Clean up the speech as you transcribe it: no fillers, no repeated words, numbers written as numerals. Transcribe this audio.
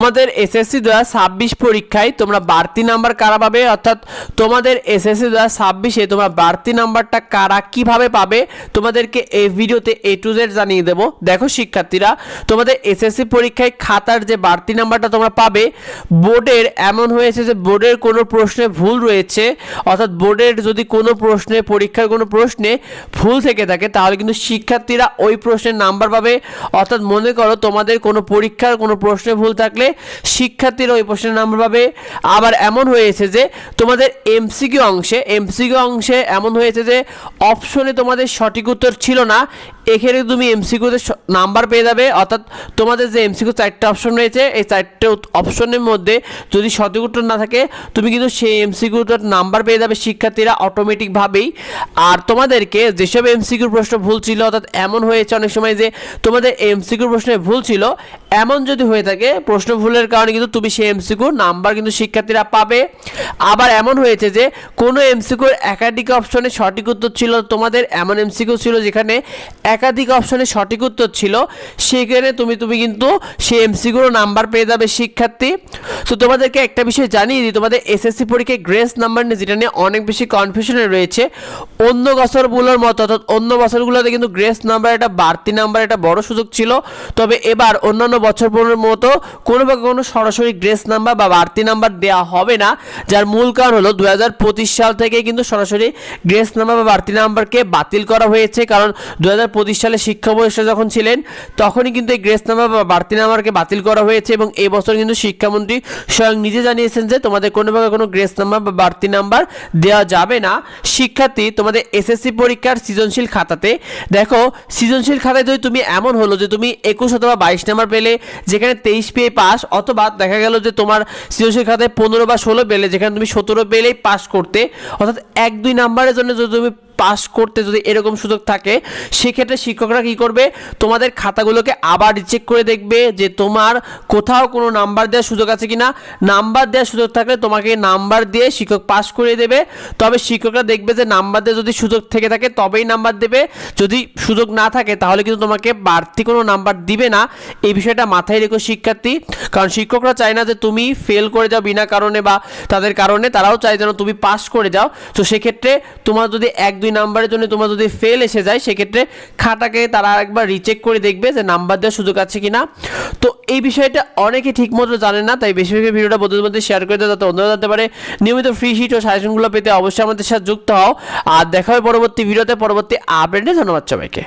তোমাদের এসএসসি 2026 পরীক্ষায় তোমরা বাড়তি নাম্বার কারা পাবে, অর্থাৎ তোমাদের এসএসসি 2026-এ তোমরা বাড়তি নাম্বারটা কারা কিভাবে পাবে তোমাদেরকে এই ভিডিওতে A to Z জানিয়ে দেবো। দেখো শিক্ষার্থীরা, তোমাদের এসএসসি পরীক্ষায় খাতার যে বাড়তি নাম্বারটা তোমরা পাবে, বোর্ডের এমন হয়েছে যে বোর্ডের কোনো প্রশ্নে ভুল রয়েছে, অর্থাৎ বোর্ডের যদি কোনো প্রশ্নে পরীক্ষার কোনো প্রশ্নে ভুল থেকে থাকে তাহলে কিন্তু শিক্ষার্থীরা ওই প্রশ্নের নাম্বার পাবে। অর্থাৎ মনে করো তোমাদের কোনো পরীক্ষার কোনো প্রশ্নে ভুল থাকলে শিক্ষার্থীরা ওই প্রশ্নের নাম্বার পাবে। আবার এমন হয়েছে যে তোমাদের এমসিকিউ অংশে এমন হয়েছে যে অপশনে তোমাদের সঠিক উত্তর ছিল না, এখানে তুমি এমসিকিউতে নাম্বার পেয়ে যাবে। অর্থাৎ তোমাদের যে এমসিকিউ 4টে অপশন রয়েছে, এই 4টে অপশনের মধ্যে যদি সঠিক উত্তর না থাকে তুমি কিন্তু সেই এমসিকিউটার নাম্বার পেয়ে যাবে শিক্ষার্থীরা অটোমেটিকভাবেই। আর তোমাদেরকে যেসব এমসিকিউর প্রশ্ন ভুল ছিল, অর্থাৎ এমন হয়েছে অনেক সময় যে তোমাদের এমসিকিউর প্রশ্নে ভুল ছিল, এমন যদি হয়ে থাকে প্রশ্ন ভুলের কারণে কিন্তু তুমি সেই এমসিকিউর নাম্বার কিন্তু শিক্ষার্থীরা পাবে। আবার এমন হয়েছে যে কোনো এমসিকিউর একাধিক অপশনে সঠিক উত্তর ছিল, তোমাদের এমন এমসিকিউ ছিল যেখানে একাধিক অপশনে সঠিক উত্তর ছিল, সেখানে তুমি কিন্তু সেই এমসিকিউর নাম্বার পেয়ে যাবে শিক্ষার্থী। তো তোমাদেরকে একটা বিষয় জানিয়ে দিই, তোমাদের এসএসসি পরীক্ষায় গ্রেস নাম্বার নিয়ে যেটা নিয়ে অনেক বেশি কনফিউশনে রয়েছে, অন্য বছরগুলোর মতো অর্থাৎ অন্য বছরগুলোতে কিন্তু গ্রেস নাম্বার একটা বাড়তি নাম্বার একটা বড় সুযোগ ছিল, তবে এবার অন্যান্য বছরগুলোর মতো কোনো সরাসরি গ্রেস নাম্বার বা বাড়তি নাম্বার দেওয়া হবে না। যার মূল কারণ হলো 2025 সাল থেকে কিন্তু সরাসরি গ্রেস নাম্বার বা বাড়তি নাম্বারকে বাতিল করা হয়েছে। কারণ 2025 সালে শিক্ষাবর্ষ যখন ছিলেন তখনই কিন্তু এই গ্রেস নাম্বার বা বাড়তি নাম্বারকে বাতিল করা হয়েছে, এবং এই বছর কিন্তু শিক্ষামন্ত্রী স্বয়ং নিজে জানিয়েছেন যে তোমাদের কোনো গ্রেস নাম্বার বা বাড়তি নাম্বার দেওয়া যাবে না। শিক্ষার্থী, তোমাদের এসএসসি পরীক্ষার সৃজনশীল খাতাতে দেখো, সৃজনশীল খাতায় যদি তুমি এমন হলো যে তুমি 21 অথবা 22 নাম্বার পেলে যেখানে 23 পেয়ে পাস, অথবা দেখা গেল যে তোমার সৃজনশীল খাতায় 15 বা 16 পেলে যেখানে তুমি 17 পেলেই পাস করতে, অর্থাৎ 1-2 নাম্বারের জন্য যদি তুমি পাস করতে যদি এরকম সুযোগ থাকে, সেক্ষেত্রে শিক্ষকরা কি করবে, তোমাদের খাতাগুলোকে আবার রিচেক করে দেখবে যে তোমার কোথাও কোনো নাম্বার দেওয়ার সুযোগ আছে কিনা। নাম্বার দেওয়ার সুযোগ থাকলে তোমাকে নাম্বার দিয়ে শিক্ষক পাস করে দেবে। তবে শিক্ষকরা দেখবে যে নাম্বার দিয়ে যদি সুযোগ থেকে থাকে তবেই নাম্বার দেবে, যদি সুযোগ না থাকে তাহলে কিন্তু তোমাকে বাড়তি কোনো নাম্বার দিবে না। এই বিষয়টা মাথায় রেখো শিক্ষার্থী, কারণ শিক্ষকরা চায় না যে তুমি ফেল করে যাও বিনা কারণে, বা তাদের কারণে তারাও চায় যেন তুমি পাস করে যাও। তো সেক্ষেত্রে তোমার যদি 1-2 নাম্বারের জন্য তোমার যদি ফেল এসে যায়, সেক্ষেত্রে খাতাকে তারা একবার রিচেক করে দেখবে যে নাম্বার দেওয়ার সুযোগ আছে কিনা। তো এই বিষয়টা অনেকে ঠিকমতো জানে না, তাই বেশি বেশি ভিডিওটা বন্ধুদের মধ্যে শেয়ার করে দাও যাতে অন্যরা জানতে পারে। নিয়মিত ফ্রি শিট ও সাজেশনগুলো পেতে অবশ্যই আমাদের সাথে যুক্ত হও। আর দেখা হয় পরবর্তী ভিডিওতে পরবর্তী আপডেটে। ধন্যবাদ সবাইকে।